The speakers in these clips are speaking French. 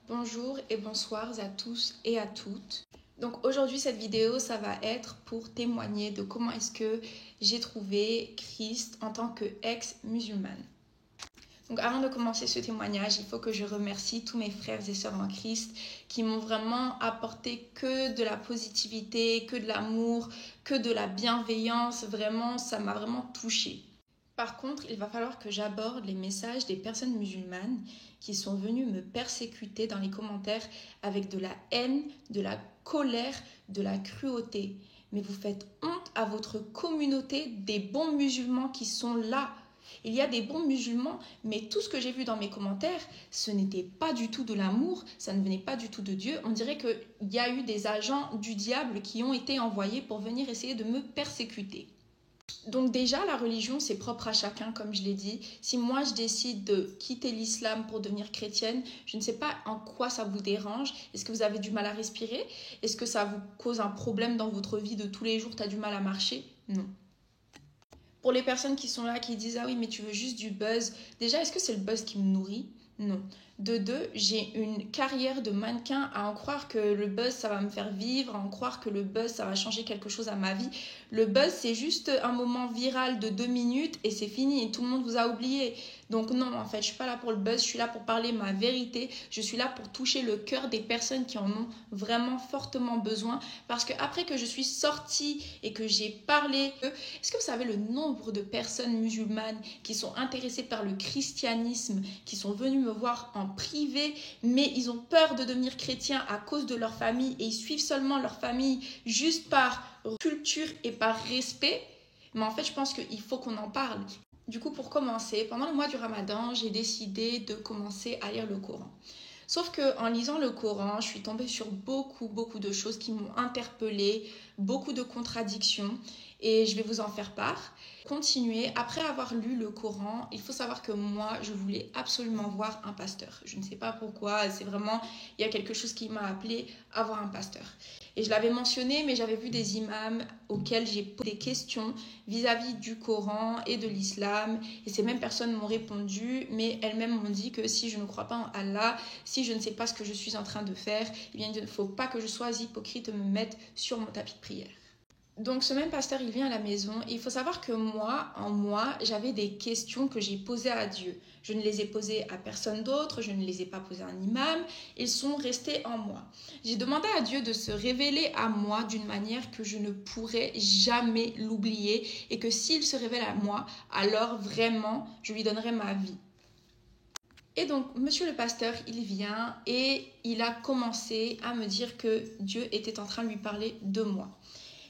Bonjour et bonsoir à tous et à toutes. Donc aujourd'hui cette vidéo ça va être pour témoigner de comment est-ce que j'ai trouvé Christ en tant que ex-musulmane. Donc avant de commencer ce témoignage, il faut que je remercie tous mes frères et sœurs en Christ qui m'ont vraiment apporté que de la positivité, que de l'amour, que de la bienveillance. Vraiment, ça m'a vraiment touchée. Par contre, il va falloir que j'aborde les messages des personnes musulmanes qui sont venues me persécuter dans les commentaires avec de la haine, de la colère, de la cruauté. Mais vous faites honte à votre communauté des bons musulmans qui sont là. Il y a des bons musulmans, mais tout ce que j'ai vu dans mes commentaires, ce n'était pas du tout de l'amour, ça ne venait pas du tout de Dieu. On dirait qu'il y a eu des agents du diable qui ont été envoyés pour venir essayer de me persécuter. Donc déjà, la religion, c'est propre à chacun, comme je l'ai dit. Si moi, je décide de quitter l'islam pour devenir chrétienne, je ne sais pas en quoi ça vous dérange. Est-ce que vous avez du mal à respirer? Est-ce que ça vous cause un problème dans votre vie de tous les jours? Tu as du mal à marcher? Non. Pour les personnes qui sont là, qui disent « Ah oui, mais tu veux juste du buzz », déjà, est-ce que c'est le buzz qui me nourrit? Non. De deux, j'ai une carrière de mannequin. À en croire que le buzz, ça va me faire vivre, à en croire que le buzz, ça va changer quelque chose à ma vie. Le buzz, c'est juste un moment viral de 2 minutes et c'est fini et tout le monde vous a oublié. Donc non, en fait, je suis pas là pour le buzz, je suis là pour parler ma vérité. Je suis là pour toucher le cœur des personnes qui en ont vraiment fortement besoin. Parce que après que je suis sortie et que j'ai parlé, est-ce que vous savez le nombre de personnes musulmanes qui sont intéressées par le christianisme, qui sont venues me voir en privé, mais ils ont peur de devenir chrétiens à cause de leur famille et ils suivent seulement leur famille juste par culture et par respect? Mais en fait, je pense qu'il faut qu'on en parle. Du coup, pour commencer, pendant le mois du Ramadan, j'ai décidé de commencer à lire le Coran. Sauf qu'en lisant le Coran, je suis tombée sur beaucoup de choses qui m'ont interpellée, beaucoup de contradictions, et je vais vous en faire part. Continuer, après avoir lu le Coran, il faut savoir que moi, je voulais absolument voir un pasteur. Je ne sais pas pourquoi, c'est vraiment, il y a quelque chose qui m'a appelée à voir un pasteur. Et je l'avais mentionné, mais j'avais vu des imams auxquels j'ai posé des questions vis-à-vis du Coran et de l'islam. Et ces mêmes personnes m'ont répondu, mais elles-mêmes m'ont dit que si je ne crois pas en Allah, si je ne sais pas ce que je suis en train de faire, eh bien, il ne faut pas que je sois hypocrite et me mette sur mon tapis de prière. Donc ce même pasteur, il vient à la maison et il faut savoir que moi, j'avais des questions que j'ai posées à Dieu. Je ne les ai posées à personne d'autre, je ne les ai pas posées à un imam, ils sont restés en moi. J'ai demandé à Dieu de se révéler à moi d'une manière que je ne pourrais jamais l'oublier et que s'il se révèle à moi, alors vraiment, je lui donnerai ma vie. Et donc, monsieur le pasteur, il vient et il a commencé à me dire que Dieu était en train de lui parler de moi.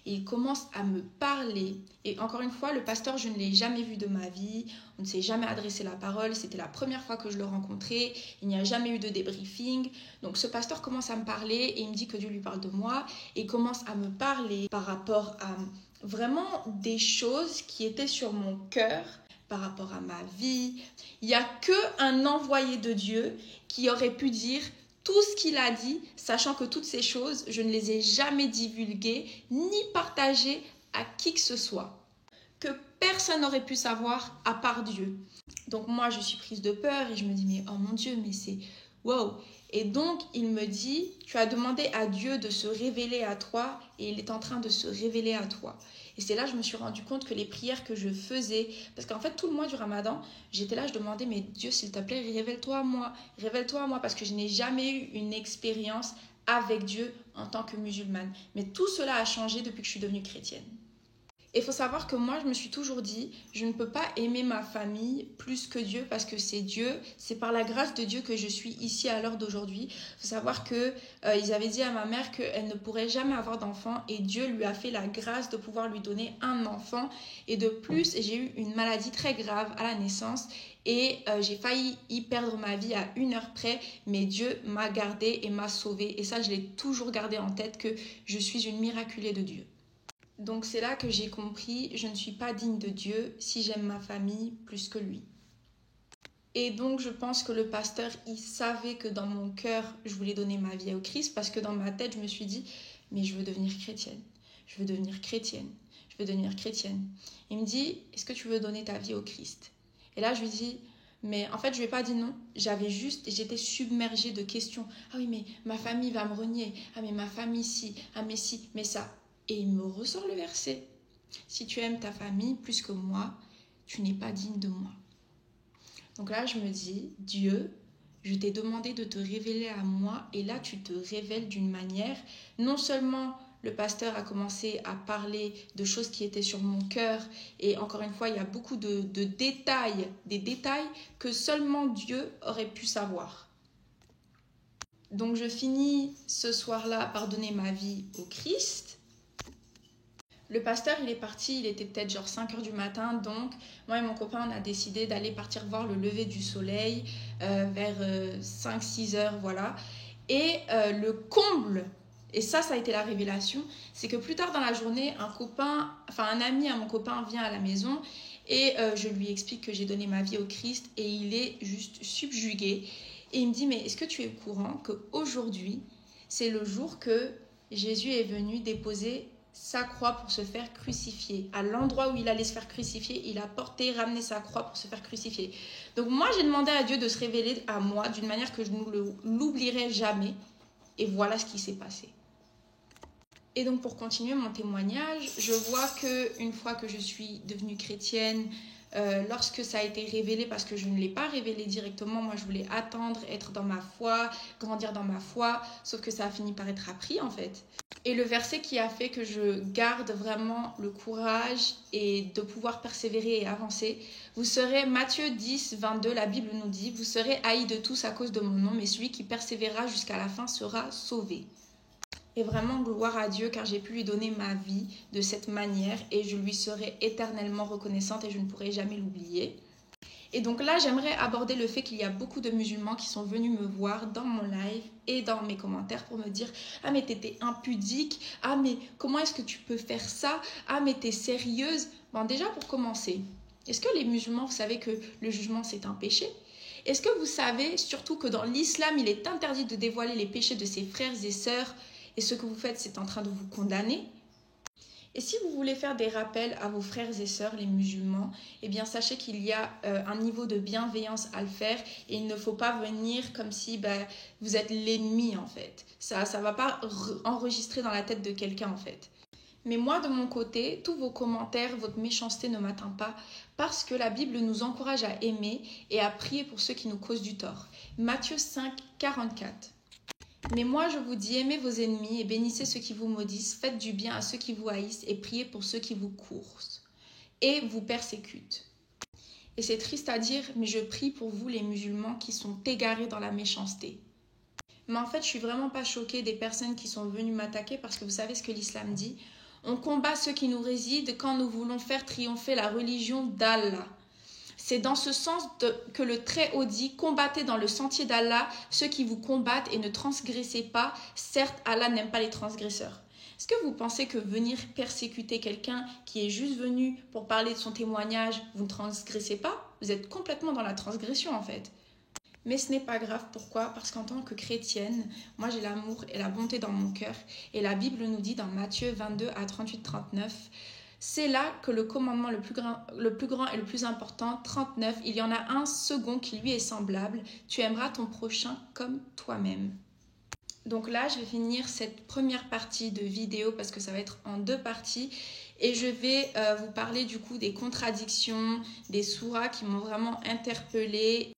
Et il commence à me parler. Et encore une fois, le pasteur, je ne l'ai jamais vu de ma vie. On ne s'est jamais adressé la parole. C'était la première fois que je le rencontrais. Il n'y a jamais eu de débriefing. Donc ce pasteur commence à me parler et il me dit que Dieu lui parle de moi. Et il commence à me parler par rapport à vraiment des choses qui étaient sur mon cœur, par rapport à ma vie. Il n'y a qu'un envoyé de Dieu qui aurait pu dire tout ce qu'il a dit, sachant que toutes ces choses, je ne les ai jamais divulguées ni partagées à qui que ce soit. Que personne n'aurait pu savoir à part Dieu. Donc moi, je suis prise de peur et je me dis, mais oh mon Dieu, mais c'est wow. Et donc, il me dit, tu as demandé à Dieu de se révéler à toi et il est en train de se révéler à toi. Et c'est là que je me suis rendu compte que les prières que je faisais, parce qu'en fait, tout le mois du Ramadan, j'étais là, je demandais, mais Dieu, s'il te plaît, révèle-toi à moi, parce que je n'ai jamais eu une expérience avec Dieu en tant que musulmane. Mais tout cela a changé depuis que je suis devenue chrétienne. Et il faut savoir que moi, je me suis toujours dit, je ne peux pas aimer ma famille plus que Dieu parce que c'est Dieu, c'est par la grâce de Dieu que je suis ici à l'heure d'aujourd'hui. Il faut savoir qu'ils avaient dit à ma mère qu'elle ne pourrait jamais avoir d'enfant et Dieu lui a fait la grâce de pouvoir lui donner un enfant. Et de plus, j'ai eu une maladie très grave à la naissance et j'ai failli y perdre ma vie à 1 heure près, mais Dieu m'a gardée et m'a sauvée. Et ça, je l'ai toujours gardé en tête que je suis une miraculée de Dieu. Donc c'est là que j'ai compris, je ne suis pas digne de Dieu si j'aime ma famille plus que lui. Et donc je pense que le pasteur, il savait que dans mon cœur, je voulais donner ma vie au Christ parce que dans ma tête, je me suis dit, mais je veux devenir chrétienne, je veux devenir chrétienne, je veux devenir chrétienne. Il me dit, est-ce que tu veux donner ta vie au Christ? Et là, je lui dis, Mais en fait, je lui ai pas dit non. J'étais submergée de questions. Ah oui, mais ma famille va me renier. Ah mais ma famille si. Ah mais si, mais ça. Et il me ressort le verset. Si tu aimes ta famille plus que moi, tu n'es pas digne de moi. Donc là, je me dis, Dieu, je t'ai demandé de te révéler à moi et là, tu te révèles d'une manière. Non seulement le pasteur a commencé à parler de choses qui étaient sur mon cœur et encore une fois, il y a beaucoup de détails, des détails que seulement Dieu aurait pu savoir. Donc je finis ce soir-là par donner ma vie au Christ. Le pasteur, il est parti, il était peut-être genre 5h du matin, donc moi et mon copain, on a décidé d'aller partir voir le lever du soleil vers 5-6h, voilà. Et le comble, et ça a été la révélation, c'est que plus tard dans la journée, un ami à mon copain vient à la maison et je lui explique que j'ai donné ma vie au Christ et il est juste subjugué. Et il me dit, mais est-ce que tu es au courant qu'aujourd'hui, c'est le jour que Jésus est venu déposer sa croix pour se faire crucifier. À l'endroit où il allait se faire crucifier, il a ramené sa croix pour se faire crucifier. Donc moi, j'ai demandé à Dieu de se révéler à moi d'une manière que je ne l'oublierai jamais. Et voilà ce qui s'est passé. Et donc pour continuer mon témoignage, je vois qu'une fois que je suis devenue chrétienne, lorsque ça a été révélé, parce que je ne l'ai pas révélé directement, moi je voulais attendre, être dans ma foi, grandir dans ma foi, sauf que ça a fini par être appris en fait. Et le verset qui a fait que je garde vraiment le courage et de pouvoir persévérer et avancer, vous serez, Matthieu 10, 22, la Bible nous dit, vous serez haïs de tous à cause de mon nom, mais celui qui persévérera jusqu'à la fin sera sauvé. Et vraiment gloire à Dieu car j'ai pu lui donner ma vie de cette manière et je lui serai éternellement reconnaissante et je ne pourrai jamais l'oublier. Et donc là, j'aimerais aborder le fait qu'il y a beaucoup de musulmans qui sont venus me voir dans mon live et dans mes commentaires pour me dire « Ah mais t'étais impudique, ah mais comment est-ce que tu peux faire ça, ah mais t'es sérieuse ?» Bon déjà pour commencer, est-ce que les musulmans, vous savez que le jugement c'est un péché ? Est-ce que vous savez surtout que dans l'islam, il est interdit de dévoiler les péchés de ses frères et sœurs et ce que vous faites, c'est en train de vous condamner ? Et si vous voulez faire des rappels à vos frères et sœurs, les musulmans, eh bien sachez qu'il y a un niveau de bienveillance à le faire et il ne faut pas venir comme si vous êtes l'ennemi en fait. Ça ne va pas enregistrer dans la tête de quelqu'un en fait. Mais moi de mon côté, tous vos commentaires, votre méchanceté ne m'atteint pas parce que la Bible nous encourage à aimer et à prier pour ceux qui nous causent du tort. Matthieu 5, 44. Mais moi, je vous dis, aimez vos ennemis et bénissez ceux qui vous maudissent, faites du bien à ceux qui vous haïssent et priez pour ceux qui vous coursent et vous persécutent. Et c'est triste à dire, mais je prie pour vous les musulmans qui sont égarés dans la méchanceté. Mais en fait, je suis vraiment pas choquée des personnes qui sont venues m'attaquer parce que vous savez ce que l'islam dit. On combat ceux qui nous résident quand nous voulons faire triompher la religion d'Allah. C'est dans ce sens que le Très-Haut dit « Combattez dans le sentier d'Allah ceux qui vous combattent et ne transgressez pas. Certes, Allah n'aime pas les transgresseurs. » Est-ce que vous pensez que venir persécuter quelqu'un qui est juste venu pour parler de son témoignage, vous ne transgressez pas? Vous êtes complètement dans la transgression en fait. Mais ce n'est pas grave. Pourquoi? Parce qu'en tant que chrétienne, moi j'ai l'amour et la bonté dans mon cœur. Et la Bible nous dit dans Matthieu 22 à 38-39... C'est là que le commandement le plus grand et le plus important, 39, il y en a un second qui lui est semblable. Tu aimeras ton prochain comme toi-même. Donc là, je vais finir cette première partie de vidéo parce que ça va être en 2 parties. Et je vais vous parler du coup des contradictions, des souras qui m'ont vraiment interpellée.